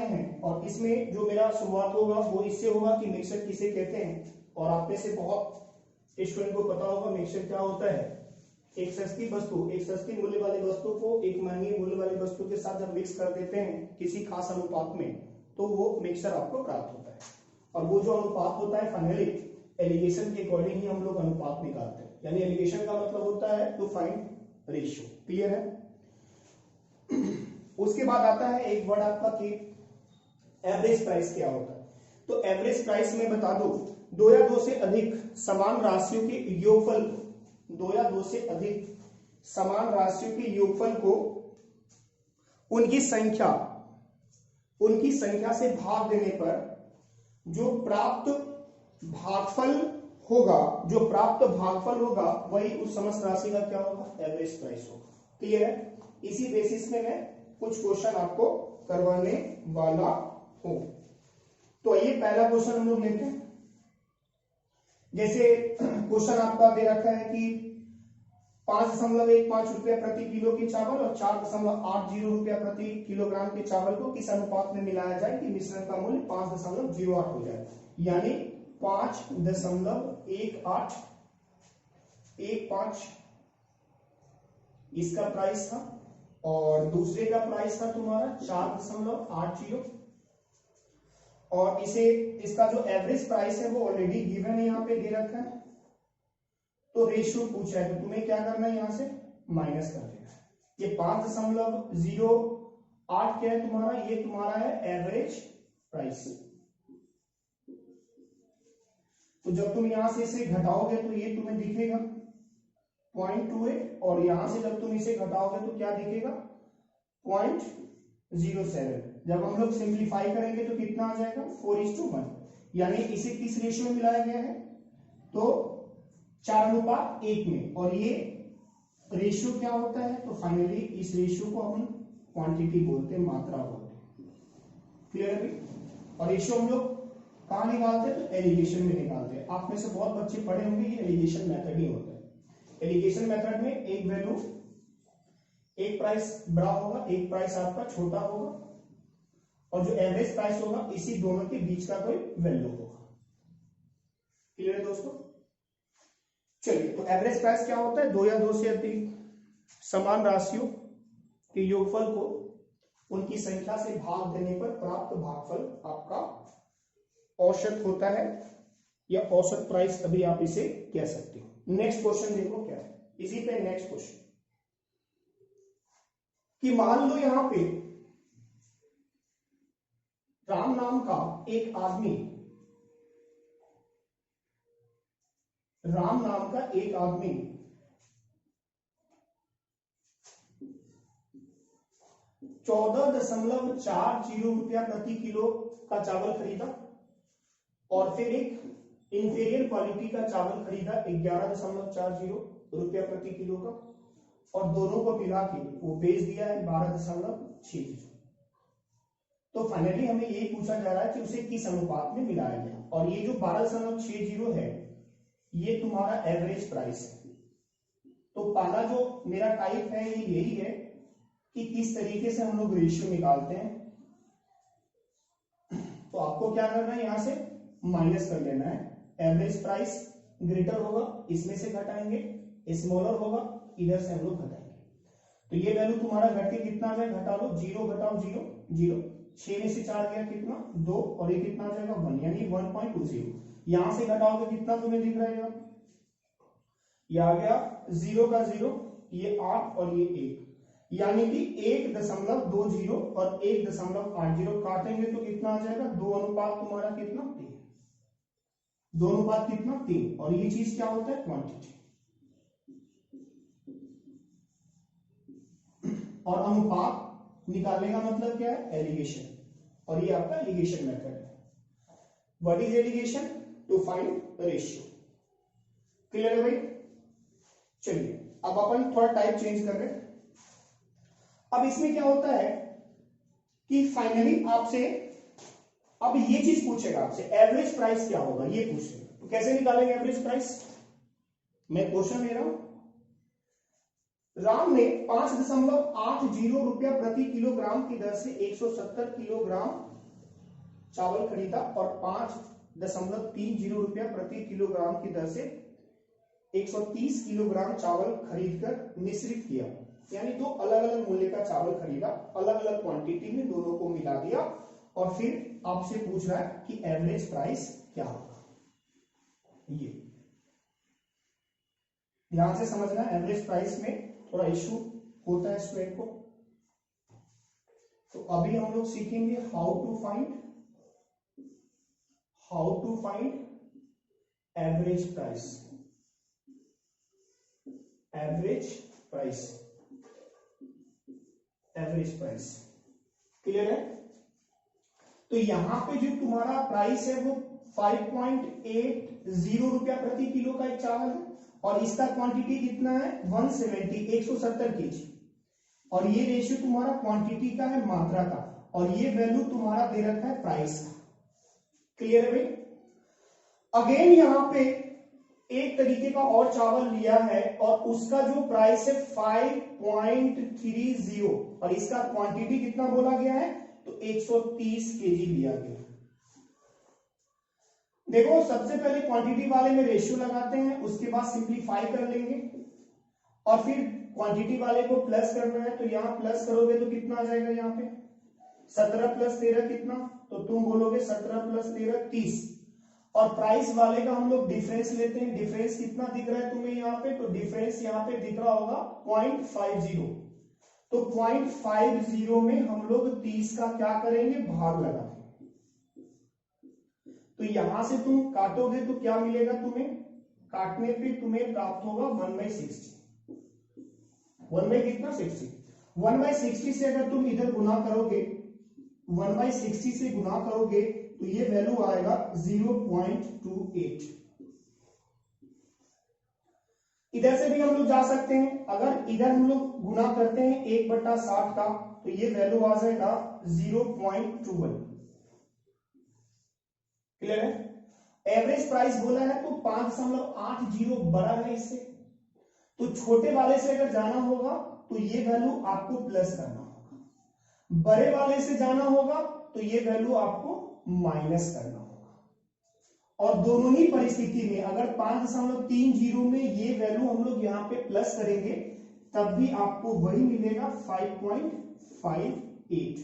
हैं और इसमें जो मेरा शुरुआत होगा वो इससे होगा कि मिक्सचर किसे कहते हैं। और आप में से बहुत स्टूडेंट को पता होगा मिक्सचर क्या होता है। एक सस्ती वस्तु, एक सस्ती मूल्य वाली वस्तु को एक महंगी मूल्य वाली वस्तु के साथ जब मिक्स कर देते हैं किसी खास अनुपात में, तो वो मिक्सचर आपको प्राप्त होता है। और वो जो अनुपात होता है फाइनली एलिगेशन के अकॉर्डिंग ही हम लोग अनुपात निकालते हैं। यानी एलिगेशन का मतलब होता है टू फाइंड रेशियो। क्लियर है? उसके बाद आता है एक वर्ड आपका कि एवरेज प्राइस क्या होता है। तो एवरेज प्राइस में बता दो, दो या दो से अधिक समान राशियों के योगफल, दो या दो से अधिक समान राशियों के योगफल को उनकी संख्या से भाग देने पर जो प्राप्त भागफल होगा वही उस समस्त राशि का क्या होगा, एवरेज प्राइस होगा। क्लियर है? इसी बेसिस में मैं कुछ क्वेश्चन आपको करवाने वाला हूं। तो ये पहला क्वेश्चन हम लोग लेते हैं। जैसे क्वेश्चन आपका दे रखा है कि 5.15 रुपया प्रति किलो के चावल और 4.80 रुपया प्रति किलोग्राम के चावल को किस अनुपात में मिलाया जाए कि मिश्रण का मूल्य 5.08 हो जाए। यानी 5.1815 इसका प्राइस था और दूसरे का प्राइस था तुम्हारा 4.80 और इसका जो एवरेज प्राइस है वो ऑलरेडी गिवन है, यहाँ पे दे रखा है। तो रेशियो पूछा है तो तुम्हें क्या करना है, यहां से माइनस कर देना है। ये 5.08 क्या है तुम्हारा, ये तुम्हारा है एवरेज प्राइस। तो जब तुम यहां से इसे घटाओगे तो ये तुम्हें दिखेगा 0.28 और यहां से जब तुम इसे घटाओगे तो क्या दिखेगा 0.07। जब हम लोग सिंप्लीफाई करेंगे तो कितना आ जाएगा 4:1। यानी इसे किस रेशियो में मिलाया गया है, तो 4:1 में। और ये रेशियो क्या होता है, तो फाइनली इस रेशियो को हम क्वांटिटी बोलते हैं, मात्रा बोलते हैं। क्लियर है? और रेशियो हम लोग कहां निकालते हैं, तो एलिगेशन में निकालते हैं। आप में से बहुत बच्चे पढ़े होंगे, ये एलिगेशन मेथड ही होता है। एलिगेशन मेथड में एक वैल्यू, एक प्राइस बड़ा होगा, एक प्राइस आपका छोटा होगा और जो एवरेज प्राइस होगा इसी दोनों के बीच का कोई वैल्यू होगा। क्लियर है दोस्तों? चलिए, तो एवरेज प्राइस क्या होता है, दो या दो से अधिक समान राशियों के योगफल को उनकी संख्या से भाग देने पर प्राप्त भागफल आपका औसत होता है या औसत प्राइस, अभी आप इसे कह सकते हो। नेक्स्ट क्वेश्चन देखो क्या है इसी पे। नेक्स्ट क्वेश्चन कि मान लो यहां पे राम नाम का एक आदमी 14.40 रुपया प्रति किलो का चावल खरीदा और फिर एक इंफीरियर क्वालिटी का चावल खरीदा 11.40 रुपया प्रति किलो का, और दोनों को मिला के वो बेच दिया है 12.60। तो फाइनली हमें ये पूछा जा रहा है कि उसे किस अनुपात में मिलाया गया। और ये जो 12.60 है ये तुम्हारा एवरेज प्राइस है। तो पहला जो मेरा टाइप है ये यही है कि किस तरीके से हम लोग रेशियो निकालते हैं। तो आपको क्या करना है, यहां से माइनस कर लेना है। एवरेज प्राइस ग्रेटर होगा, इसमें से घटाएंगे, स्मॉलर होगा, इधर से हम लोग घटाएंगे। तो ये वैल्यू तुम्हारा घट के कितना आ जाएगा, घटा लो, 0 घटाओ 0 0, 6 में से 4 गया कितना 2 और ये कितना आ जाएगा 1, यानी 1.20। यहां से घटाओगे कितना तुम्हें दिख रहा है, ये आ गया 0 का 0, ये 8 और ये 1, यानी कि 1.20 और 1.80 काटेंगे तो कितना आ जाएगा 2 अनुपात तुम्हारा कितना 3, 2 अनुपात कितना 3। और ये चीज क्या होता है, क्वांटिटी। और अनुपात निकालने का मतलब क्या है, एलिगेशन। और ये आपका एलिगेशन मेथड है। What is alligation, to find ratio. Clear है भाई? चलिए अब अपन थोड़ा टाइप चेंज कर रहे हैं। अब इसमें क्या होता है कि फाइनली आपसे अब ये चीज पूछेगा आपसे, एवरेज प्राइस क्या होगा ये पूछेगा। तो कैसे निकालेंगे एवरेज प्राइस, मैं क्वेश्चन ले रहा हूं। राम ने 5.80 रुपया प्रति किलोग्राम की दर से 170 किलोग्राम चावल खरीदा और 5.30 रुपया प्रति किलोग्राम की दर से 130 किलोग्राम चावल खरीदकर मिश्रित किया। यानी दो अलग अलग मूल्य का चावल खरीदा, अलग अलग क्वांटिटी में दोनों को मिला दिया और फिर आपसे पूछ रहा है कि एवरेज प्राइस क्या होगा। ये ध्यान से समझना, एवरेज प्राइस में थोड़ा इश्यू होता है स्टूडेंट को। तो अभी हम लोग सीखेंगे how to find average price. Clear है? तो यहां पे जो तुम्हारा प्राइस है वो 5.80 रुपया प्रति किलो का एक चावल है और इसका क्वांटिटी कितना है 170 केजी और ये रेशियो तुम्हारा क्वांटिटी का है, मात्रा का, और ये वैल्यू तुम्हारा दे रखा है प्राइस का। क्लियर है भाई? अगेन यहां पे एक तरीके का और चावल लिया है और उसका जो प्राइस है 5.30 और इसका क्वांटिटी कितना बोला गया है तो 130 केजी लिया गया। देखो सबसे पहले क्वांटिटी वाले में रेशियो लगाते हैं, उसके बाद सिंप्लीफाई कर लेंगे और फिर क्वांटिटी वाले को प्लस करना है। तो यहां प्लस करोगे तो कितना आ जाएगा, यहाँ पे 17 + 13 कितना, तो तुम बोलोगे 17 + 13 30। और प्राइस वाले का हम लोग डिफरेंस लेते हैं। डिफरेंस कितना दिख रहा है तुम्हें यहाँ पे, तो डिफरेंस यहाँ पे दिख रहा होगा 0.50। तो 0.50 में हम लोग 30 का क्या करेंगे, भाग लगाएंगे। तो यहां से तुम काटोगे तो क्या मिलेगा तुम्हें, काटने पे तुम्हें प्राप्त होगा 1/60। 1/60 1/60 से अगर तुम इधर गुना करोगे, 1/60 से गुना करोगे तो ये वैल्यू आएगा 0.28। इधर से भी हम लोग जा सकते हैं, अगर इधर हम लोग गुना करते हैं 1/60 का तो ये वैल्यू आ जाएगा 0.21। क्लियर है? एवरेज प्राइस बोला है तो 5.80 बड़ा है इससे, तो छोटे वाले से अगर जाना होगा तो ये वैल्यू आपको प्लस करना होगा, बड़े वाले से जाना होगा तो ये वैल्यू आपको माइनस करना होगा। और दोनों ही परिस्थिति में अगर 5.30 में ये वैल्यू हम लोग यहां पे प्लस करेंगे तब भी आपको वही मिलेगा 5.58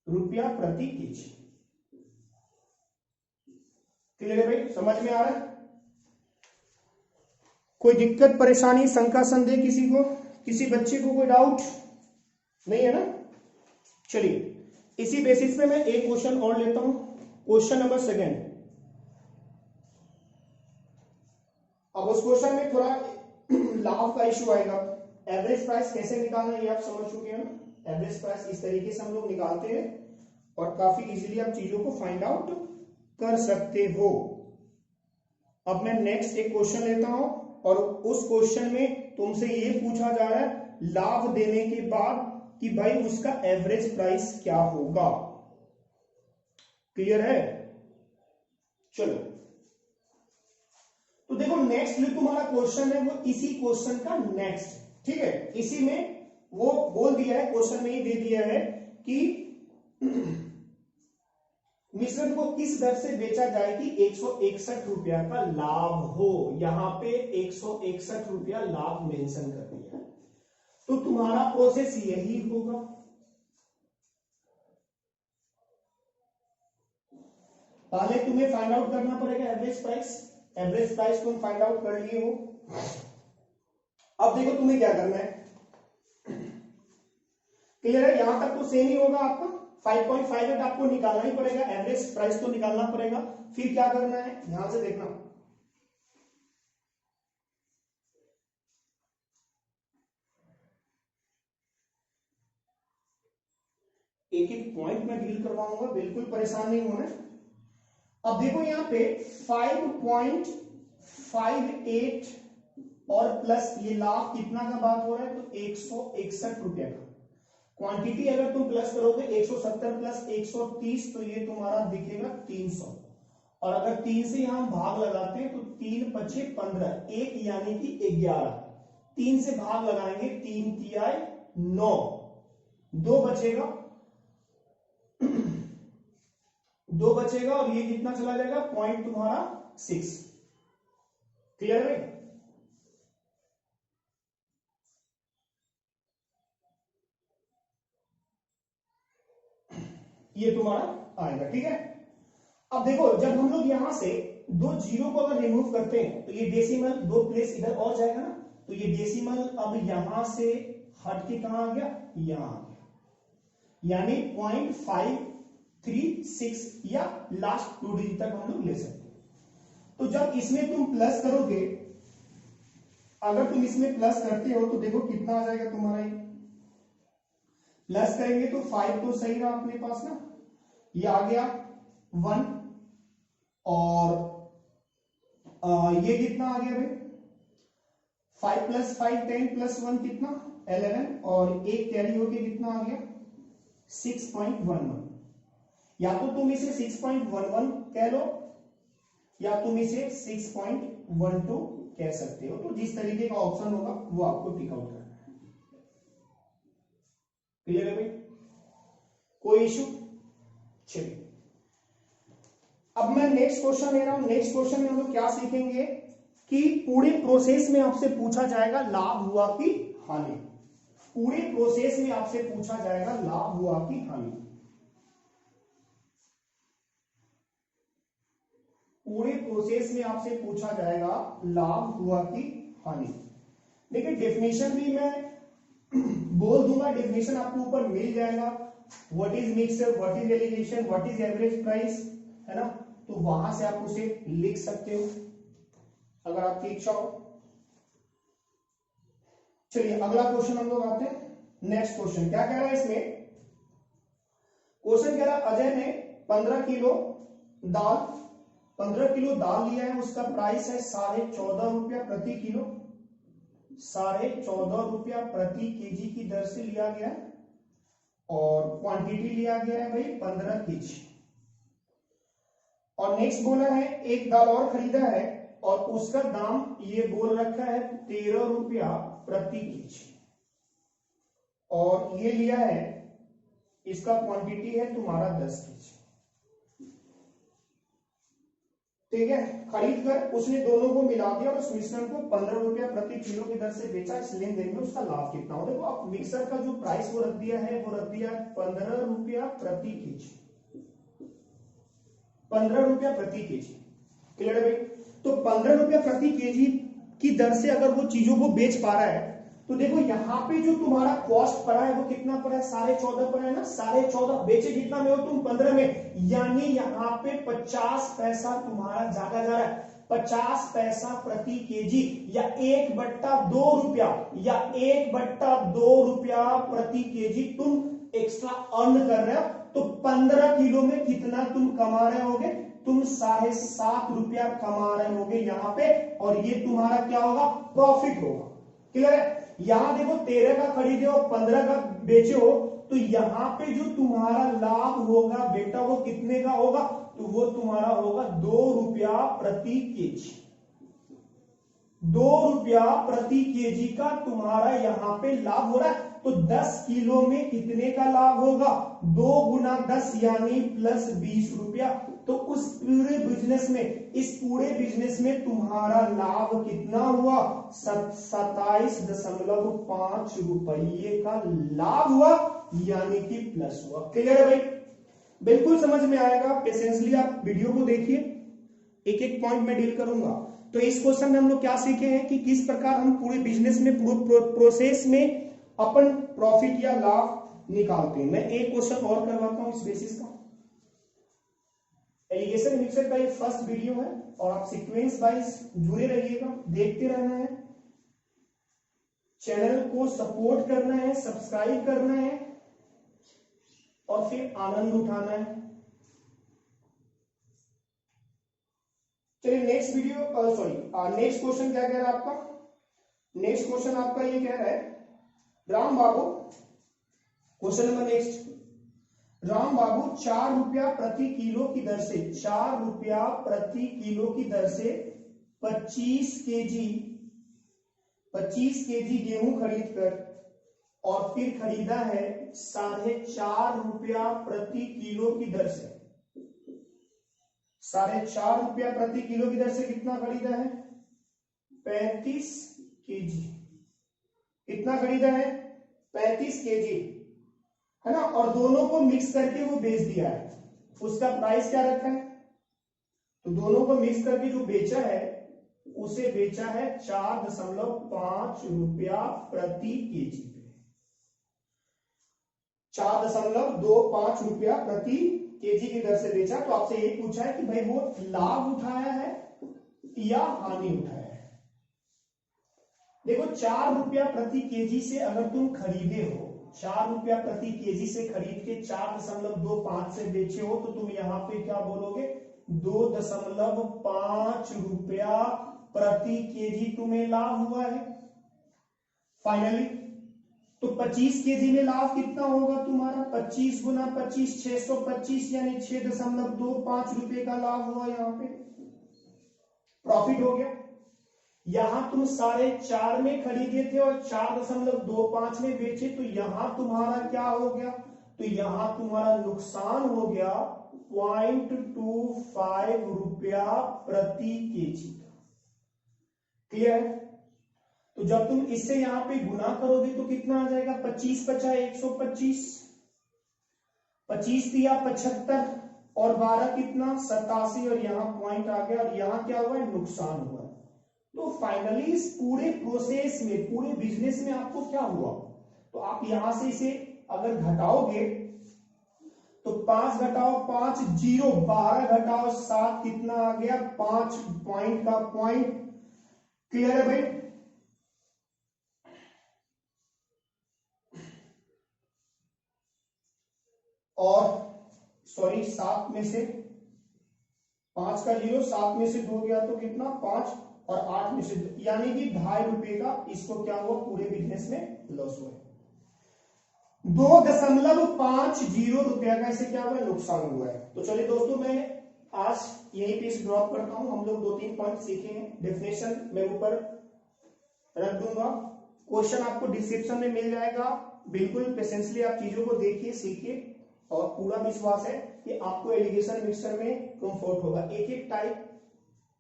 रुपया प्रति केजी। क्लियर है भाई? समझ में आ रहा है? कोई दिक्कत परेशानी शंका संदेह किसी को, किसी बच्चे को कोई डाउट नहीं है ना? चलिए इसी बेसिस पे मैं एक क्वेश्चन और लेता हूं, क्वेश्चन नंबर 2। अब उस क्वेश्चन में थोड़ा लाभ का इश्यू आएगा। एवरेज प्राइस कैसे निकालना है ये आप समझ चुके हैं ना। एवरेज प्राइस इस तरीके से हम लोग निकालते हैं और काफी इजीली आप चीजों को फाइंड आउट कर सकते हो। अब मैं नेक्स्ट एक क्वेश्चन लेता हूं और उस क्वेश्चन में तुमसे ये पूछा जा रहा है लाभ देने के बाद कि भाई उसका एवरेज प्राइस क्या होगा। क्लियर है? चलो तो देखो नेक्स्ट जो तुम्हारा क्वेश्चन है वो इसी क्वेश्चन का नेक्स्ट, ठीक है, इसी में वो बोल दिया है, क्वेश्चन में ही दे दिया है कि मिश्रण को किस दर से बेचा जाए कि 161 रुपया का लाभ हो। यहां पे 161 रुपया लाभ मेंशन कर दिया है, तो तुम्हारा प्रोसेस यही होगा। पहले तुम्हें फाइंड आउट करना पड़ेगा एवरेज प्राइस। एवरेज प्राइस तुम फाइंड आउट कर लिए हो। अब देखो तुम्हें क्या करना है। क्लियर है? यहां तक तो सेम ही होगा आपका, 5.58 आपको निकालना ही पड़ेगा, एवरेज प्राइस तो निकालना पड़ेगा। फिर क्या करना है, ध्यान से देखना। एक एक पॉइंट में डील करवाऊंगा, बिल्कुल परेशान नहीं होना। अब देखो यहां पे 5.58 और प्लस ये लाभ कितना का बात हो रहा है, तो 161 रुपया का। क्वांटिटी अगर तुम प्लस करोगे 170 + 130 तो ये तुम्हारा दिखेगा 300। और अगर 3 से यहां भाग लगाते हैं तो 3 × 5 = 15, 1 यानी कि 11। 3 से भाग लगाएंगे, 3 × 3 = 9, 2 बचेगा 2 बचेगा और ये कितना चला जाएगा, पॉइंट तुम्हारा 6। क्लियर है? ये तुम्हारा आएगा। ठीक है, अब देखो जब हम लोग यहां से 2 जीरो को अगर रिमूव करते हैं तो ये डेसिमल 2 प्लेस इधर और जाएगा ना, तो ये डेसिमल अब यहां से हट के कहां आ गया, यहां आ गया, यानी 0.536 या लास्ट 2 डिजिट तक हम लोग ले सकते हैं। तो जब इसमें तुम प्लस करोगे, अगर तुम इसमें प्लस करते हो तो देखो कितना आ जाएगा तुम्हारा, ये प्लस करेंगे तो 5 तो सही रहा अपने पास ना, ये आ गया 1 और ये कितना आ गया भाई, 5 + 5 10 + 1 कितना 11 और एक कैरी होके कितना आ गया 6.11। या तो तुम इसे 6.11 कह लो या तुम इसे 6.12 कह सकते हो, तो जिस तरीके का ऑप्शन होगा वो आपको टिक आउट करना है। क्लियर है भाई, कोई इशू? चलिए अब मैं नेक्स्ट क्वेश्चन ले रहा हूं। नेक्स्ट क्वेश्चन में हम लोग क्या सीखेंगे कि पूरे प्रोसेस में आपसे पूछा जाएगा लाभ हुआ कि हानि। पूरे प्रोसेस में आपसे पूछा जाएगा लाभ हुआ कि हानि। पूरे प्रोसेस में आपसे पूछा जाएगा लाभ हुआ कि हानि। देखिए डेफिनेशन भी मैं बोल दूंगा, डेफिनेशन आपको ऊपर मिल जाएगा। What is mixer, what is alligation, what is average price, है ना, तो वहां से आप उसे लिख सकते हो अगर आपकी इच्छा हो। चलिए अगला क्वेश्चन हम लोग आते हैं। नेक्स्ट क्वेश्चन क्या कह रहा है इसमें, क्वेश्चन कह रहा है अजय ने 15 किलो दाल लिया है, उसका प्राइस है 14.5 रुपया प्रति किलो, 14.5 रुपया प्रति केजी की दर से लिया गया और क्वांटिटी लिया गया है भाई 15 केजी। और नेक्स्ट बोला है एक दाल और खरीदा है और उसका दाम ये बोल रखा है 13 रुपया प्रति केजी, और ये लिया है, इसका क्वांटिटी है तुम्हारा 10 केजी। ठीक है, खरीद कर उसने दोनों को मिला दिया और उस मिश्रण को 15 रुपया प्रति किलो की दर से बेचा। इस लेन देन में उसका लाभ कितना हो, देखो आप मिक्सर का जो प्राइस वो रख दिया है, वो रख दिया 15 रुपया प्रति केजी, 15 रुपया प्रति केजी। क्लियर है भाई, तो 15 रुपया प्रति केजी की दर से अगर वो चीजों को बेच पा रहा है, तो देखो यहाँ पे जो तुम्हारा कॉस्ट पड़ा है वो कितना पड़ा है, 14.5 पड़ा है ना, 14.5 बेचे कितना में हो तुम 15 में, यानी यहाँ पे 50 पैसा तुम्हारा ज्यादा जा रहा है। 50 पैसा प्रति केजी या 1/2 रुपया या 1/2 रुपया प्रति केजी तुम एक्स्ट्रा अर्न कर रहे हो। तो 15 किलो में कितना तुम कमा रहे होगे, तुम 7.5 रुपया कमा रहे होगे यहाँ पे, और ये तुम्हारा क्या होगा, प्रॉफिट होगा। क्लियर है, यहां देखो 13 का खरीदे हो 15 का बेचे हो, तो यहां पे जो तुम्हारा लाभ होगा बेटा वो कितने का होगा, तो वो तुम्हारा होगा 2 रुपया प्रति केजी। 2 रुपया प्रति केजी का तुम्हारा यहां पे लाभ हो रहा है। तो 10 किलो में कितने का लाभ होगा, 2 × 10 यानी +20 रुपया। तो उस पूरे बिजनेस में, इस पूरे बिजनेस में तुम्हारा लाभ कितना हुआ, 27.5 रुपये का लाभ हुआ, यानी कि प्लस हुआ। क्लियर है भाई, बिल्कुल समझ में आएगा। पेशेंसली आप वीडियो को देखिए, एक एक पॉइंट में डील करूंगा। तो इस क्वेश्चन में हम लोग क्या सीखे हैं कि किस प्रकार हम पूरे बिजनेस में प्रोसेस में अपन प्रॉफिट या लाभ निकालते हैं। मैं एक क्वेश्चन और करवाता हूं इस बेसिस का। एलिगेशन मिक्सर का ये फर्स्ट वीडियो है और आप सीक्वेंस वाइज जुड़े रहिएगा, देखते रहना है, चैनल को सपोर्ट करना है, सब्सक्राइब करना है और फिर आनंद उठाना है। चलिए नेक्स्ट वीडियो, नेक्स्ट क्वेश्चन क्या कह रहा है आपका, नेक्स्ट क्वेश्चन आपका ये कह रहा है राम बाबू, क्वेश्चन नंबर नेक्स्ट, राम बाबू 4 रुपया प्रति किलो की दर से, 4 रुपया प्रति किलो की दर से 25 केजी गेहूं खरीद कर और फिर खरीदा है 4.5 रुपया प्रति किलो की दर से। ₹4.5 प्रति किलो की दर से कितना खरीदा है? 35 केजी। कितना खरीदा है? 35 केजी, है ना। और दोनों को मिक्स करके वो बेच दिया है। उसका प्राइस क्या रखा है? तो दोनों को मिक्स करके जो बेचा है उसे बेचा है ₹4.5 प्रति केजी पे। ₹4.25 प्रति केजी की दर से बेचा। तो आपसे ये पूछा है कि भाई वो लाभ उठाया है या हानि उठाया है। देखो ₹4 प्रति केजी से अगर तुम खरीदे हो, ₹4 प्रति केजी से खरीद के 4.25 से बेचे हो, तो तुम यहां पे क्या बोलोगे? ₹2.5 प्रति केजी तुम्हें लाभ हुआ है फाइनली। तो 25 केजी में लाभ कितना होगा तुम्हारा? 25 गुना 25 625, यानी ₹6.25 का लाभ हुआ। यहां पे प्रॉफिट हो गया। यहां तुम 4.5 में खरीदे थे और 4.25 में बेचे, तो यहां तुम्हारा क्या हो गया? तो यहां तुम्हारा नुकसान हो गया ₹0.25 प्रति केजी। क्लियर है? तो जब तुम इससे यहां पे गुना करोगे तो कितना आ जाएगा? 25 पचा 125, 25 दिया 75 और 12 कितना? 87, और यहां पॉइंट आ गया। और यहां क्या हुआ? नुकसान हुआ। तो फाइनली इस पूरे प्रोसेस में, पूरे बिजनेस में आपको क्या हुआ? तो आप यहां से इसे अगर घटाओगे तो 5 घटाओ 5 0, 12 घटाओ 7 कितना आ गया? 5 पॉइंट का पॉइंट। क्लियर है भाई? और सॉरी 7 में से 5 का 0, 7 में से 2 गया तो कितना? 5, और 8 में से 2, यानी कि ₹2.5 का इसको क्या हुआ? पूरे बिजनेस में लॉस हुआ। ₹2.50 का इसे क्या हुआ? नुकसान हुआ है। तो चलिए दोस्तों, मैं आज यहीं पे इसे ड्रॉप करता हूं। हम लोग 2-3 पॉइंट सीखे हैं। डेफिनेशन मैं ऊपर रख दूंगा, क्वेश्चन आपको डिस्क्रिप्शन में मिल जाएगा। बिल्कुल पेशेंसली आप चीजों को देखिए, सीखिए, और पूरा विश्वास है कि आपको एलिगेशन मिक्सचर में कंफर्ट होगा। एक एक type,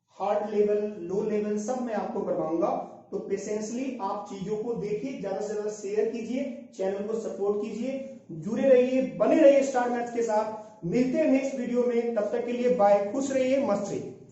hard level, low level, सब मैं आपको करवाऊंगा। तो पेशेंसली आप चीजों को देखिए, ज्यादा से ज्यादा शेयर कीजिए, चैनल को सपोर्ट कीजिए, जुड़े रहिए, बने रहिए स्टार मैथ्स के साथ। मिलते हैं नेक्स्ट वीडियो में, तब तक के लिए बाय। खुश रहिए, मस्त रहिए।